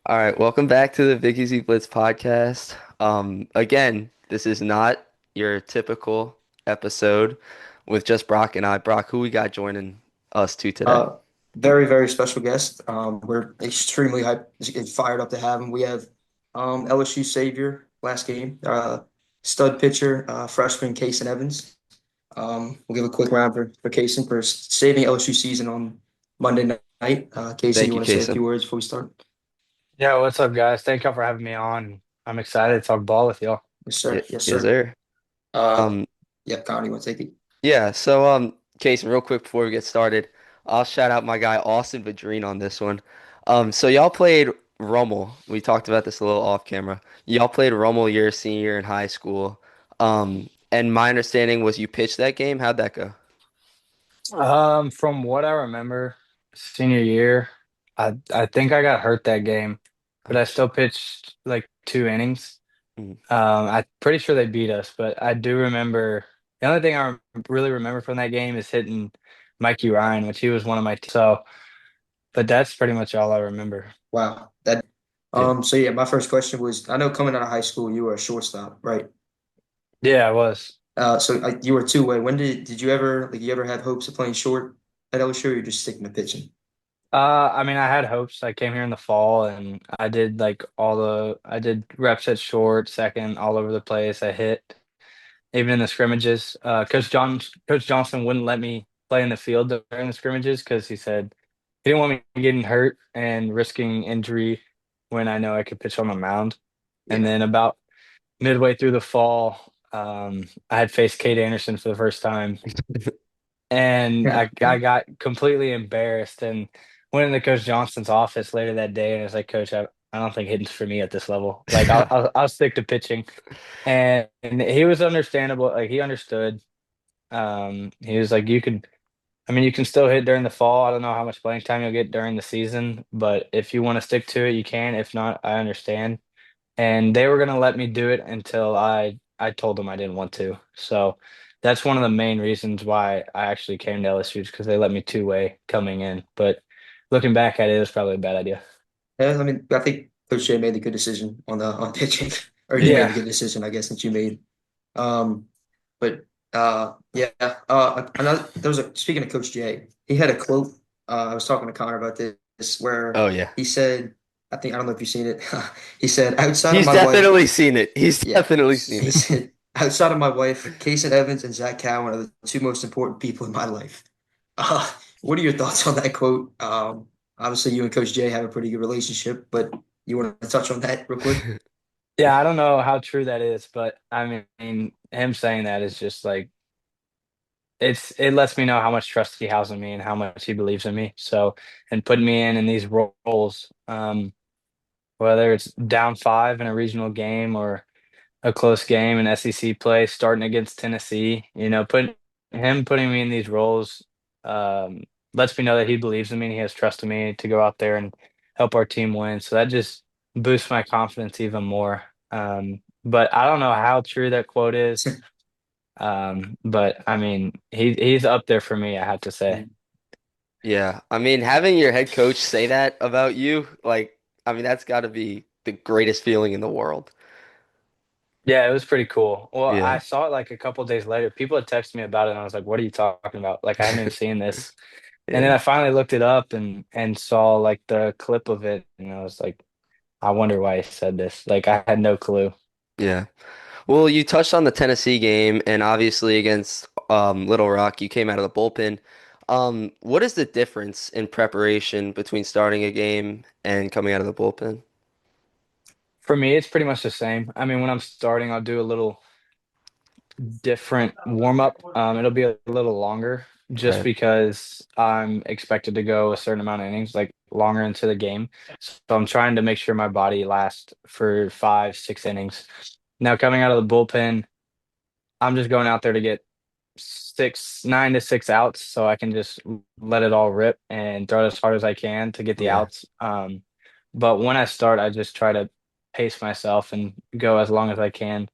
All right, welcome back to the Big Easy Blitz podcast. Again, this is not your typical episode with just Brock and I. Brock, who we got joining us two today? Uh, Very, very special guest. We're extremely hyped, fired up to have him. We have LSU savior last game, stud pitcher, freshman Casan Evans. We'll give a quick round for Cason for saving LSU season on Monday night. Cason, Thank you you, want to say a few Kason. words before we start? Yeah, what's up, guys? Thank y'all for having me on. I'm excited to talk ball with y'all. Yes, Yeah, sir. Yes, yes, sir. sir. Uh, Um, yeah, Connor, you want to take it? yeah, Kason, real quick before we get started, I'll shout out my guy Austin Vadrine on this one. So y'all played Rummel. We talked about this a little off camera. Y'all played Rummel your senior year in high school. And my understanding was you pitched that game. How'd that go? From what I remember, senior year, I think I got hurt that game, but I still pitched like 2 innings. Mhm. I'm pretty sure they beat us, but I do remember the only thing really remember from that game is hitting Mikey Ryan, which he was one of my but that's pretty much all I remember. Wow. That. Yeah. So yeah, my first question was, I know coming out of high school, you were a shortstop, right? Yeah, I was. So you were two-way. When did you ever like you ever have hopes of playing short at LSU, or you're just sticking to pitching? I mean, I had hopes. I came here in the fall and I did I did reps at short, second, all over the place. I hit even in the scrimmages. Coach Johnson wouldn't let me play in the field during the scrimmages because he said he didn't want me getting hurt and risking injury when I know I could pitch on the mound. And Yeah. then about midway through the fall, I had faced Kate Anderson for the first time and Yeah. I got completely embarrassed and went into Coach Johnson's office later that day and I was like, Coach, I don't think hitting's for me at this level. Like I'll stick to pitching. And he was understandable. Like he understood. He was like, I mean, you can still hit during the fall. I don't know how much playing time you'll get during the season, but if you want to stick to it, you can. If not, I understand. And they were gonna let me do it until I told them I didn't want to. So that's one of the main reasons why I actually came to LSU is because they let me two-way coming in. But looking back at it, it was probably a bad idea. Yeah, I mean, I think Coach Jay made the good decision on pitching, or you made the Yeah. good decision, I guess, that you made. Um, but yeah. Another there was a speaking of Coach Jay, he had a quote. I was talking to Connor about this, where Oh yeah. he said, I don't know if you've seen it. He said, outside of He's my wife, definitely seen it. He's yeah, definitely seen he it. said, outside of my wife, Kason Evans and Zach Cowan are the two most important people in my life. Uh, what are your thoughts on that quote? Obviously, you and Coach Jay have a pretty good relationship, but you want to touch on that real quick? Yeah, I don't know how true that is, but I mean, him saying that is just like it lets me know how much trust he has in me and how much he believes in me. So, and putting me in these roles, whether it's down five in a regional game or a close game in SEC play, starting against Tennessee. Putting me in these roles lets me know that he believes in me and he has trust in me to go out there and help our team win. So that just boosts my confidence even more. But I don't know how true that quote is. But I mean, he's up there for me, I have to say. Yeah. I mean, having your head coach say that about you, like, I mean, that's got to be the greatest feeling in the world. Yeah, it was pretty cool. Well, I Yeah. saw it like a couple days later. People had texted me about it, and I was like, "What are you talking about?" Like, I hadn't even seen this. And then Yeah. I finally looked it up and saw like the clip of it, and I was like, I wonder why he said this. Like I had no clue. Yeah. Well, you touched on the Tennessee game, and obviously against Little Rock, you came out of the bullpen. What is the difference in preparation between starting a game and coming out of the bullpen? For me, it's pretty much the same. I mean, when I'm starting, I'll do a little different warm up. It'll be a little longer just Right. because I'm expected to go a certain amount of innings, like longer into the game. So I'm trying to make sure my body lasts for 5, 6 innings. Now coming out of the bullpen, I'm just going out there to get 9 to 6 outs so I can just let it all rip and throw it as hard as I can to get the Yeah. outs. But when I start, I just try to pace myself and go as long as I can.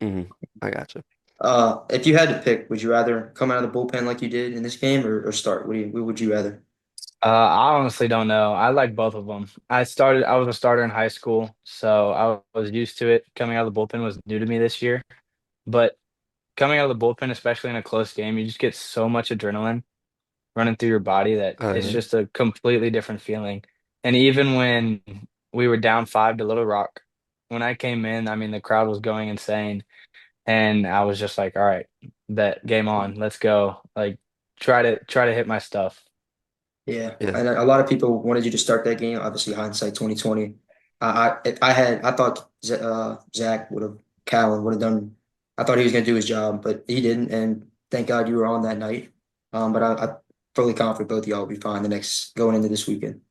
Hmm. I gotcha. If you had to pick, would you rather come out of the bullpen like you did in this game, or start? What would you rather? I honestly don't know. I like both of them. I was a starter in high school, so I was used to it. Coming out of the bullpen was new to me this year, but coming out of the bullpen, especially in a close game, you just get so much adrenaline running through your body that Oh it's yeah. just a completely different feeling. And even when we were down 5 to Little Rock, when I came in, I mean, the crowd was going insane. And I was just like, all right, bet game on, let's go. Like try to hit my stuff. Yeah, Yeah. and a lot of people wanted you to start that game. Obviously, hindsight 2020. I thought Zach would have Callan would have done. I thought he was going to do his job, but he didn't. And thank God you were on that night. But I'm fully confident both of y'all will be fine the next going into this weekend.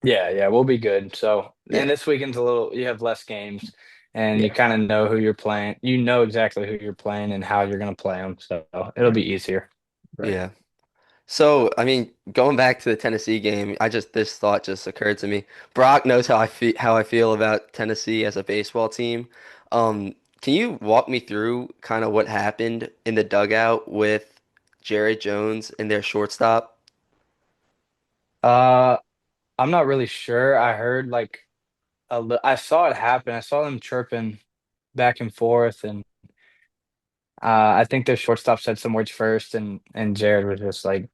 Yeah, yeah, we'll be good. So, and Yeah, this weekend's a little, you have less games and you yeah, kind of know who you're playing. You know exactly who you're playing and how you're going to play them. So it'll right, be easier. right. Yeah. So, I mean, going back to the Tennessee game, this thought just occurred to me. Brock knows how I feel about Tennessee as a baseball team. Can you walk me through kind of what happened in the dugout with Jared Jones and their shortstop? Uh, I'm not really sure. I heard like I saw it happen. I saw them chirping back and forth, and I think their shortstop said some words first, and Jared was just like,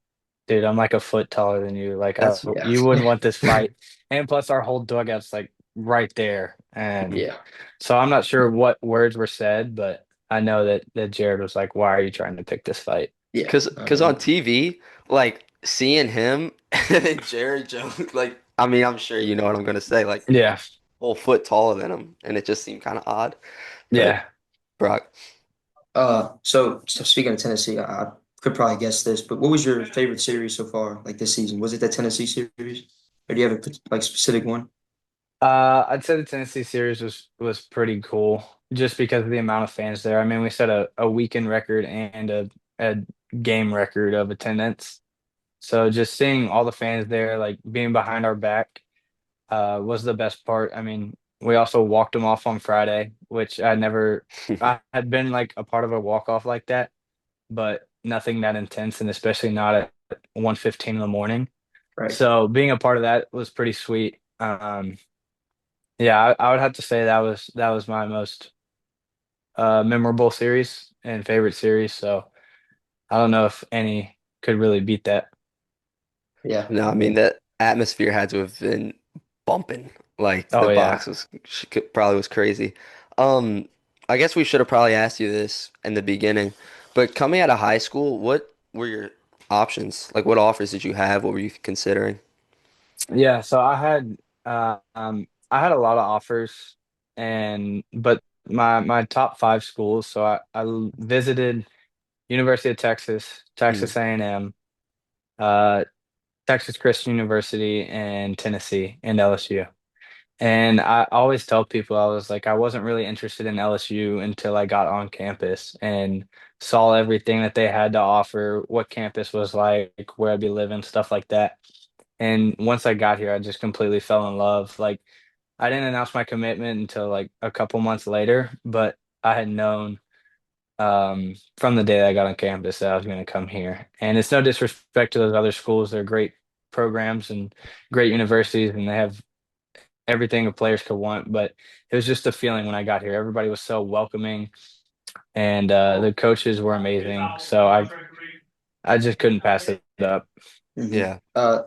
"Dude, I'm like a foot taller than you. Like, That's Yeah, you wouldn't want this fight." And plus, our whole dugout's like right there, and yeah, so I'm not sure what words were said, but I know that Jared was like, "Why are you trying to pick this fight?" yeah. because on TV, like seeing him and Jared Jones, like I mean, I'm sure you know what I'm gonna say, like Yeah, whole foot taller than him, and it just seemed kind of odd. But yeah, Brock. So speaking of Tennessee, I could probably guess this, but what was your favorite series so far, like this season? Was it the Tennessee series, or do you have a like specific one? I'd say the Tennessee series was pretty cool just because of the amount of fans there. I mean, we set a weekend record and a game record of attendance. So just seeing all the fans there, like being behind our back, was the best part. I mean, we also walked them off on Friday, which I had been like a part of a walk off like that, but nothing that intense, and especially not at 1:15 in the morning. Right. So being a part of that was pretty sweet. Yeah, I would have to say that was my most memorable series and favorite series. So I don't know if any could really beat that. Yeah. No, I mean the atmosphere had to have been bumping. Like the Oh box yeah. probably was crazy. Um, I guess we should have probably asked you this in the beginning, but coming out of high school, what were your options? Like what offers did you have? What were you considering? Yeah, so I had a lot of offers and but my top 5 schools, so I visited University of Texas, Mm. Texas A&M, uh Texas Christian University, and Tennessee and LSU. And I always tell people I was like I wasn't really interested in LSU until I got on campus and saw everything that they had to offer, what campus was like, where I'd be living, stuff like that. And once I got here, I just completely fell in love. Like I didn't announce my commitment until like a couple months later, but I had known from the day that I got on campus that I was going to come here. And it's no disrespect to those other schools; they're great programs and great universities, and they have everything a players could want. But it was just a feeling when I got here. Everybody was so welcoming, and the coaches were amazing. So I just couldn't pass it up. Hmm. Yeah.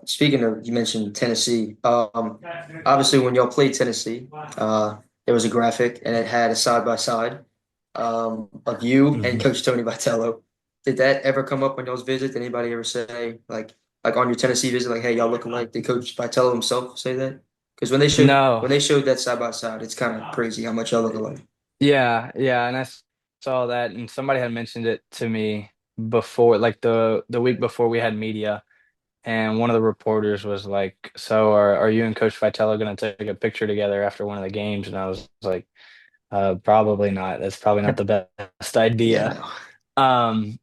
Speaking of, you mentioned Tennessee. Obviously, when y'all played Tennessee, there was a graphic and it had a side by side of you and Mhm. Coach Tony Vitello. Did that ever come up on y'all's visit? Did anybody ever say like on your Tennessee visit, like, "Hey, y'all look alike"? Did Coach Vitello himself say that? Because No, when they showed that side by side, it's kind of crazy how much y'all look alike. yeah, yeah, and saw that, and somebody had mentioned it to me before, like the week before we had media, and one of the reporters was like, "So are you and Coach Vitello going to take a picture together after one of the games?" And I was like, probably not. That's probably not the best Yeah, idea." no.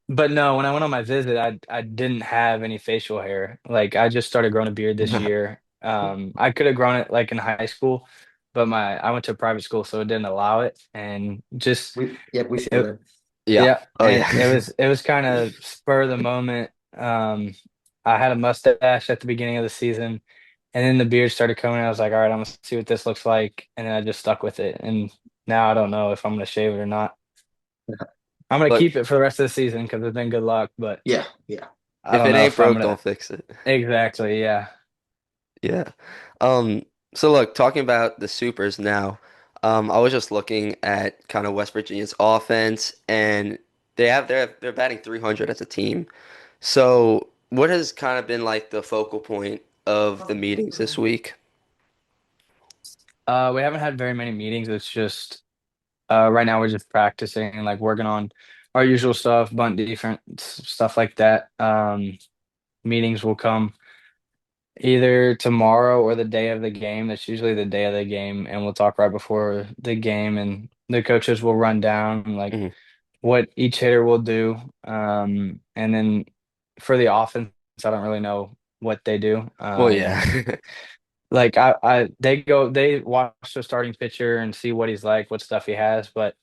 But no, when I went on my visit, I didn't have any facial hair. Like I just started growing a beard this year. I could have grown it like in high school, but my I went to a private school, so it didn't allow it. And just We feel it, that. Yeah. yeah, Oh and yeah. it was kind of spur of the moment. I had a mustache at the beginning of the season, and then the beard started coming. I was like, all right, I'm gonna see what this looks like, and then I just stuck with it. And now I don't know if I'm gonna shave it or not. I'm gonna Look, keep it for the rest of the season because it's been good luck, but Yeah, yeah. I if don't it know ain't if I'm broke, gonna don't fix it. exactly. Yeah. Yeah. Um, so look, talking about the supers now, I was just looking at kind of West Virginia's offense, and they're batting 300 as a team. So what has kind of been like the focal point of the meetings this week? We haven't had very many meetings. It's just right now we're just practicing and like working on our usual stuff, bunt defense, stuff like that. Meetings will come either tomorrow or the day of the game. That's usually the day of the game, and we'll talk right before the game, and the coaches will run down like Mhm. what each hitter will do. And then for the offense, I don't really know what they do. Well, yeah. Like they watch the starting pitcher and see what he's like, what stuff he has, but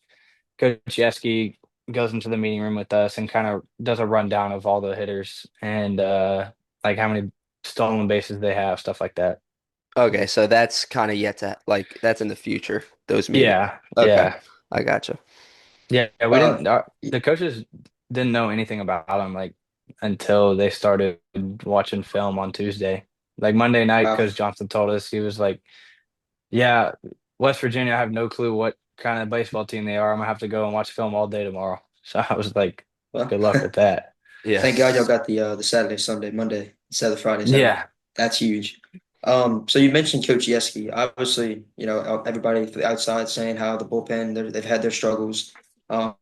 Coach Yeski goes into the meeting room with us and kind of does a rundown of all the hitters and like how many stolen bases they have, stuff like that. Okay, so that's kind of yet to like that's in the future, those meetings. Yeah, Okay, yeah, I gotcha. yeah. We Uh, didn't. The coaches didn't know anything about him like until they started watching film on Tuesday. Like Monday night, wow. Coach Johnson told us he was like, "Yeah, West Virginia, I have no clue what kind of baseball team they are. I'm gonna have to go and watch film all day tomorrow." So I was like, Well, "Good luck with that." Yeah. thank God y'all got the Saturday, Sunday, Monday instead of Friday, Saturday. Yeah, That's huge. So you mentioned Coach Yeski. Obviously, everybody for the outside saying how the bullpen they've had their struggles. I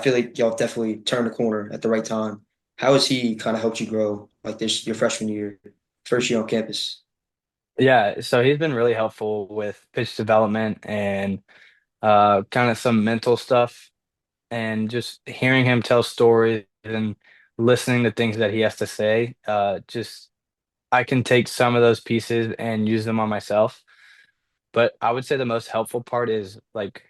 feel like y'all definitely turned the corner at the right time. How has he kind of helped you grow like this your freshman year, first year on campus? yeah. So he's been really helpful with pitch development and kind of some mental stuff, and just hearing him tell stories and listening to things that he has to say. Just I can take some of those pieces and use them on myself. But I would say the most helpful part is like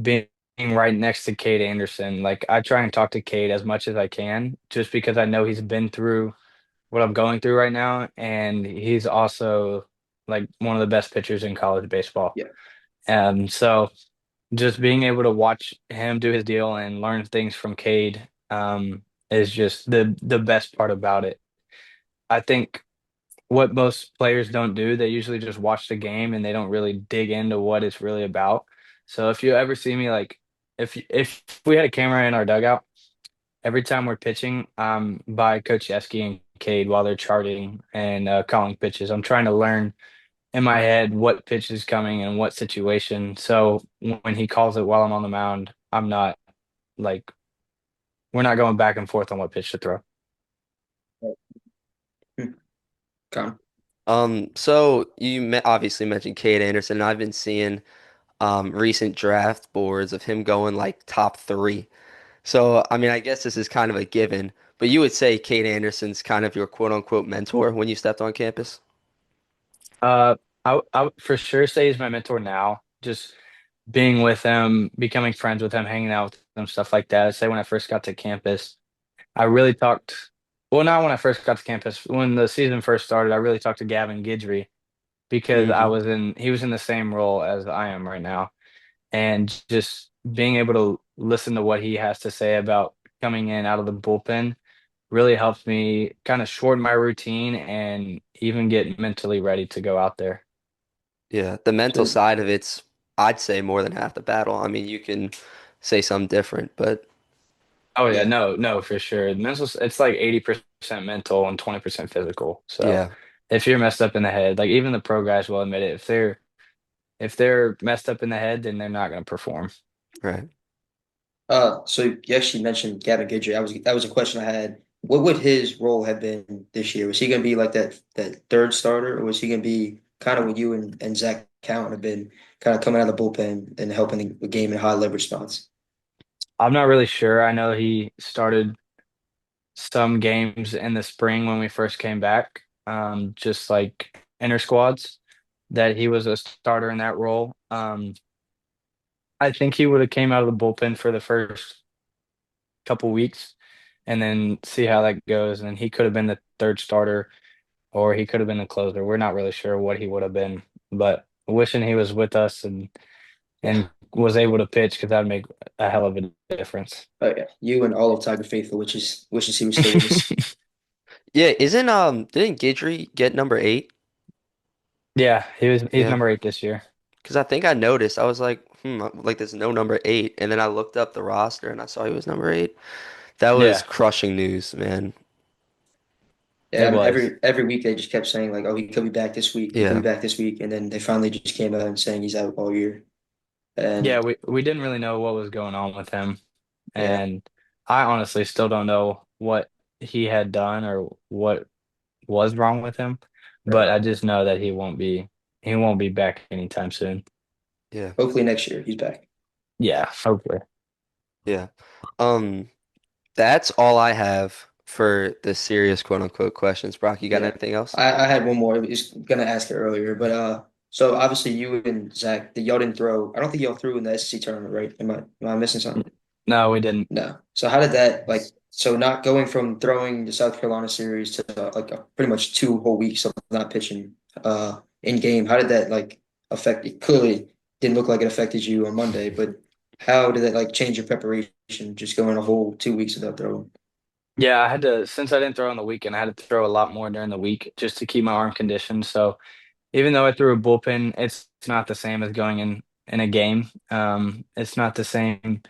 being right next to Cade Anderson. Like I try and talk to Cade as much as I can, just because I know he's been through what I'm going through right now, and he's also like one of the best pitchers in college baseball. Yeah. So just being able to watch him do his deal and learn things from Cade is just the best part about it. I think what most players don't do, they usually just watch the game and they don't really dig into what it's really about. So if you ever see me like if we had a camera in our dugout, every time we're pitching, by Coach Yeski and Cade while they're charting and calling pitches. I'm trying to learn in my head what pitch is coming and what situation. So when he calls it while I'm on the mound, I'm not like we're not going back and forth on what pitch to throw. Hmm. Con. So you obviously mentioned Cade Anderson, and I've been seeing recent draft boards of him going like top three. So I mean, I guess this is kind of a given, but you would say Cade Anderson's kind of your quote unquote mentor when you stepped on campus? Uh, I would for sure say he's my mentor now. Just being with him, becoming friends with him, hanging out with him, stuff like that. I'd say when I first got to campus, I really talked. Well, not when I first got to campus. When the season first started, I really talked to Gavin Guidry because Hmm. he was in the same role as I am right now. And just being able to listen to what he has to say about coming in out of the bullpen really helps me kind of shorten my routine and even get mentally ready to go out there. Yeah, the mental So side of it's, I'd say, more than half the battle. I mean, you can say something different, but Oh yeah, yeah. no, for sure. Mental, it's like 80% mental and 20% physical. So yeah, if you're messed up in the head, like even the pro guys will admit it, if they're messed up in the head, then they're not going to perform. right. So you actually mentioned Gavin Guidry. That was a question I had. What would his role have been this year? Was he going to be like that third starter, or was he going to be kind of what you and Zach Count have been kind of coming out of the bullpen and helping the game in high leverage spots? I'm not really sure. I know he started some games in the spring when we first came back, just like inter squads, that he was a starter in that role. I think he would have came out of the bullpen for the first couple weeks and then see how that goes. And he could have been the third starter, or he could have been the closer. We're not really sure what he would have been, but wishing he was with us Yeah. and was able to pitch because that'd make a hell of a difference. Oh yeah. You and all of Tiger Faithful, which is wishes he was still with us. Yeah, isn't didn't Gidry get number 8? Yeah, he's Yeah, number 8 this year. because I think I noticed. I was like, like there's no number 8, and then I looked up the roster and I saw he was number 8. That was Yeah, crushing news, man. Yeah, it I mean, was. every week they just kept saying like, "Oh, he could be back this week. He could be Yeah, back this week," and then they finally just came out and saying he's out all year. Yeah, And we didn't really know what was going on with him, yeah, and I honestly still don't know what he had done or what was wrong with him, but right. I just know that he won't be back anytime soon. yeah, Hopefully next year he's back. Yeah, hopefully. yeah. Um, that's all I have for the serious quote unquote questions. Brock, you got Yeah, anything else? I had one more. I was gonna ask it earlier, but so obviously you and Zach, the y'all didn't throw. I don't think y'all threw in the SEC tournament, right? Am I missing something? No, we didn't. No. So how did that like? So not going from throwing the South Carolina series to like pretty much 2 whole weeks of not pitching in game. How did that like affect? It clearly didn't look like it affected you on Monday, but how did it like change your preparation? Just going a whole 2 weeks without throwing. Yeah, I had to since I didn't throw on the weekend, I had to throw a lot more during the week just to keep my arm conditioned. So even though I threw a bullpen, it's not the same as going in a game. It's not the same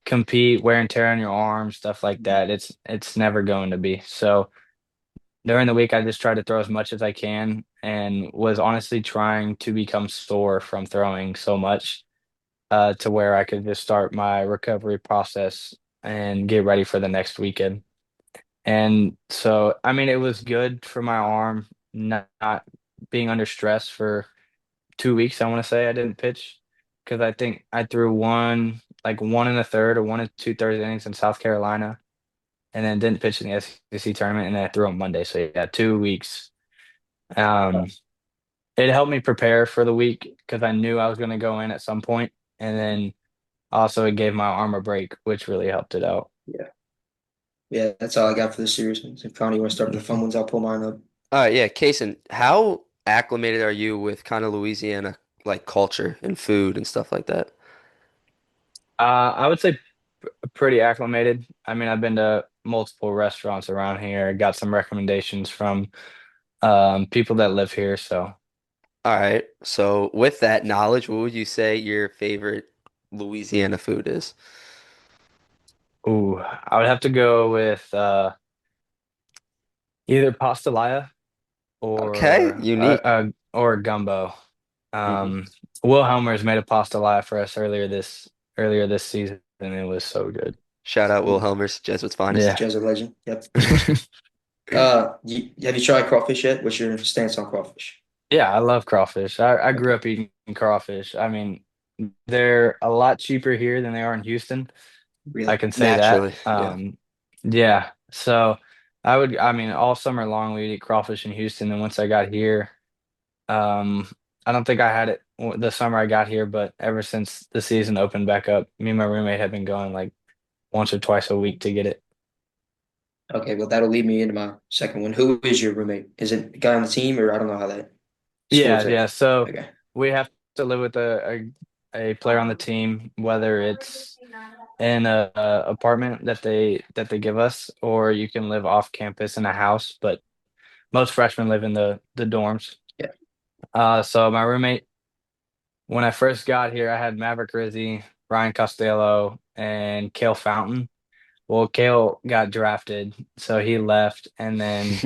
compete, wear and tear on your arm, stuff like that. It's never going to be. So during the week, I just try to throw as much as I can and was honestly trying to become sore from throwing so much to where I could just start my recovery process and get ready for the next weekend. And so, I mean, it was good for my arm not being under stress for 2 weeks. I want to say I didn't pitch because I think I threw one and a third or 1 and 2/3 innings in South Carolina, and then didn't pitch in the SEC tournament, and then I threw on Monday. So yeah, 2 weeks. Um, it helped me prepare for the week because I knew I was going to go in at some point, and then also it gave my arm a break, which really helped it out. Yeah. Yeah, that's all I got for the series. If Connie, you want to start with the fun Mhm. ones, I'll pull mine up. All right, yeah, Kason, how acclimated are you with kind of Louisiana like culture and food and stuff like that? I would say pretty acclimated. I mean, I've been to multiple restaurants around here, got some recommendations from people that live here. So, All right, so with that knowledge, what would you say your favorite Louisiana food is? ooh, I would have to go with either pastelaya Okay, unique. or gumbo. Hmm. Um, Will Helmer's made a pastelaya for us earlier this season, and it was so good. Shout out Will Ooh, Helmers, Jesuit's finest. Yeah. Jazz legend. Yep. Have you tried crawfish yet? What's your stance on crawfish? Yeah, I love crawfish. I grew Okay. up eating crawfish. I mean, they're a lot cheaper here than they are in Houston. I Really? can say that. Naturally, yeah. Yeah. So I mean, all summer long we'd eat crawfish in Houston. And once I got here, um, I don't think I had it the summer I got here, but ever since the season opened back up, me and my roommate have been going like once or twice a week to get it. Okay, well that'll lead me into my second one. Who is your roommate? Is it a guy on the team or I don't know how that Yeah, sports yeah. it? So Okay. we have to live with a player on the team, whether it's in a apartment that they give us, or you can live off campus in a house. But most freshmen live in the dorms. Yeah. So my roommate, when I first got here, I had Maverick Rizzi, Ryan Costello, and Kale Fountain. Well, Kale got drafted, so he left, and then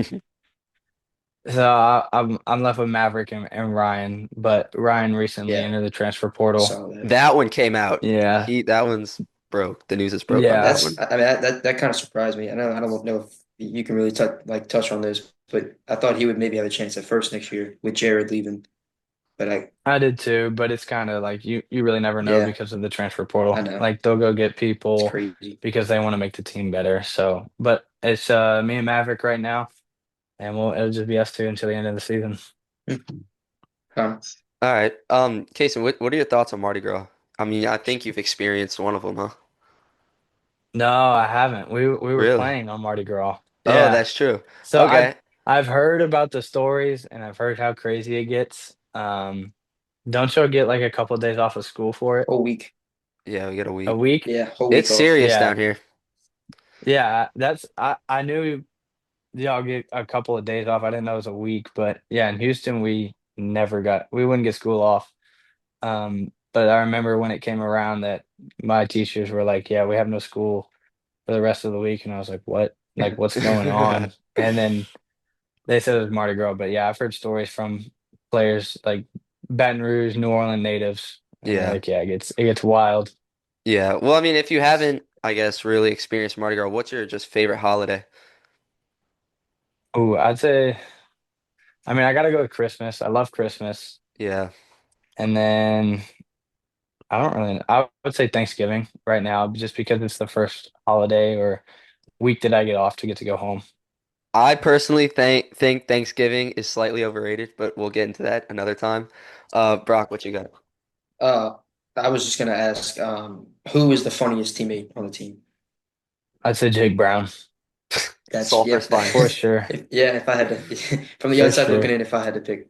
I'm left with Maverick and Ryan. But Ryan recently Yeah. entered the transfer portal. Saw that. That one came out. Yeah, That one's broke. The news is broke on that yeah, one. I mean that kind of surprised me. I don't know if you can really touch on this, but I thought he would maybe have a chance at first next year with Jared leaving. But I did too. But it's kind of like you really never know yeah, because of the transfer I portal. know. Like they'll go get It's people crazy. because they want to make the team better. So, but it's me and Maverick right now, and it'll just be us two until the end of the season. Um, All right. Kason, what are your thoughts on Marty Girl? I mean, I think you've experienced one of them, huh? No, I haven't. We were Really? playing on Marty Girl. Oh, Yeah. that's true. So Okay. I've heard about the stories and I've heard how crazy it gets. Don't y'all get like a couple of days off of school for it? Whole week. Yeah, we get a A week. week? Yeah, whole It's week off. serious Yeah. down here. Yeah, that's I knew y'all get a couple of days off. I didn't know it was a week, but yeah, in Houston we wouldn't get school off. But I remember when it came around that my teachers were like, "Yeah, we have no school for the rest of the week," and I was like, "What? Like, what's going on?" And then they said it was Mardi Gras, but yeah, I've heard stories from players like Baton Rouge, New Orleans natives, and they're Yeah. like, "Yeah, it gets wild." Yeah. Well, I mean, if you haven't, I guess, really experienced Mardi Gras, what's your just favorite holiday? Ooh, I'd say, I mean, I gotta go with Christmas. I love Christmas, Yeah. and then I don't really. I would say Thanksgiving right now, just because it's the first holiday or week that I get off to get to go home. I personally think Thanksgiving is slightly overrated, but we'll get into that another time. Brock, what you got? Uh, I was just gonna ask, who is the funniest teammate on the team? I'd say Jake Brown That's Sulfur's yep. for finest. sure, Yeah, if I had to, from the for outside looking sure. in, if I had to pick,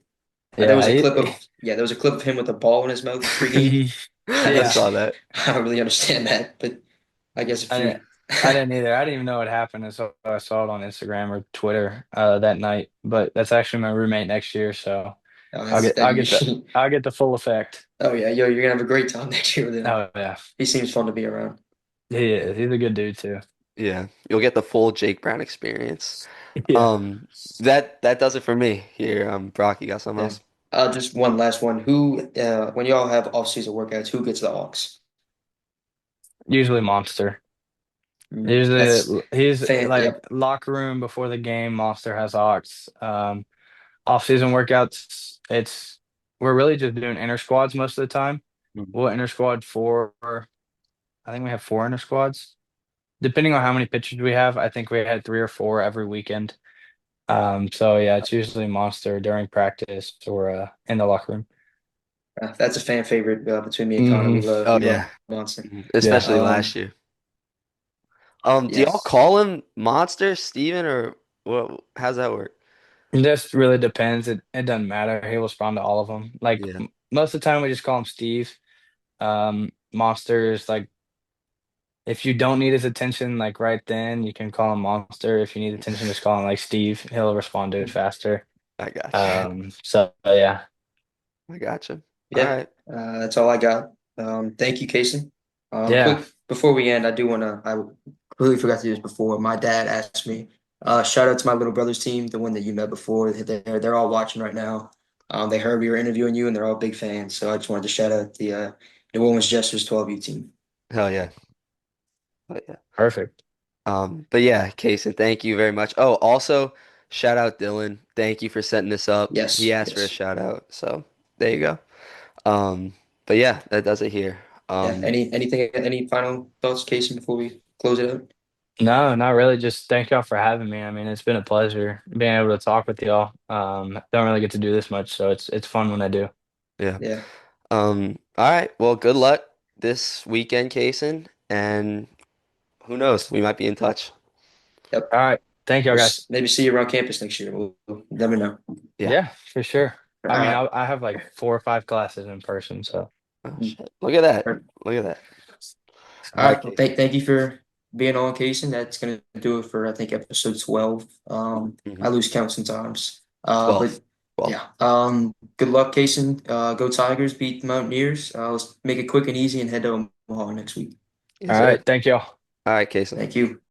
there was Yeah, a clip of there was a clip of him with a ball in his mouth pregame. I I didn't, yeah. saw that. I don't really understand that, but I guess if I you're, didn't. I didn't either. I didn't even know what happened until I saw it on Instagram or Twitter that night. But that's actually my roommate next year, so oh, I'll that's get that I'll you. get the I'll get the full effect. Oh yeah, yo, you're gonna have a great time next year with him. Oh yeah, He seems fun to be around. he is. He's a good dude too. Yeah, you'll get the full Jake Brown experience. Yeah. That does it for me here. Brock, you got something Yeah. else? Just one last one. When y'all have off-season workouts, who gets the aux? Usually Monster. Usually That's he's fan. like Yep. locker room before the game. Monster has Ox. Off season workouts. We're really just doing inner squads most of the time. Mhm. We'll inter squad four. I think we have four inner squads. Depending on how many pitchers we have, I think we had three or four every weekend. So yeah, it's usually Monster during practice or in the locker room. That's a fan favorite between me and Connor. Hmm. Oh We love yeah. Monster. Yeah. Especially last Um, year. Do y'all yes. call him Monster, Steven, or what? How's that work? It just really depends. It doesn't matter. He'll respond to all of them. Like Yeah. most of the time, we just call him Steve. Monster is like if you don't need his attention, like right then, you can call him Monster. If you need attention, just call him like Steve. He'll respond to it faster. I got you. So yeah, I got you. All Yeah. right. That's all I got. Thank you, Casey. yeah. Quick before we end, I do wanna. I completely forgot to do this before. My dad asked me. Shout out to my little brother's team, the one that you met before. They're all watching right now. They heard we were interviewing you, and they're all big fans. So I just wanted to shout out the New Orleans Jesters 12U team. Hell yeah. Hell yeah. Perfect. But yeah, Kason, thank you very much. Oh, also, shout out Dylan. Thank you for setting this up. He Yes, asked for a yes. shout out, so there you go. But yeah, that does it here. Yeah. Any final thoughts, Casey, before we close it out? No, not really. Just thank y'all for having me. I mean, it's been a pleasure being able to talk with y'all. Don't really get to do this much, so it's fun when I do. Yeah. Yeah. All right. Well, good luck this weekend, Kason, and who knows, we might be in touch. Yep. All right. Thank y'all, guys. Maybe see you around campus next year. We'll never know. Yeah. Yeah, for sure. All I mean, right. I have like 4 or 5 classes in person, so. Oh All shit. Look at that. right. Look at that. All All right, right. Kason. Thank you for being on, Casey. That's gonna do it for I think episode 12. Hmm. I lose count sometimes. 12. But 12. yeah. Good luck, Casey. Go Tigers, beat the Mountaineers. Let's make it quick and easy and head to Omaha next week. Yes, All sir. right. Thank y'all. All right, Kason. Thank you.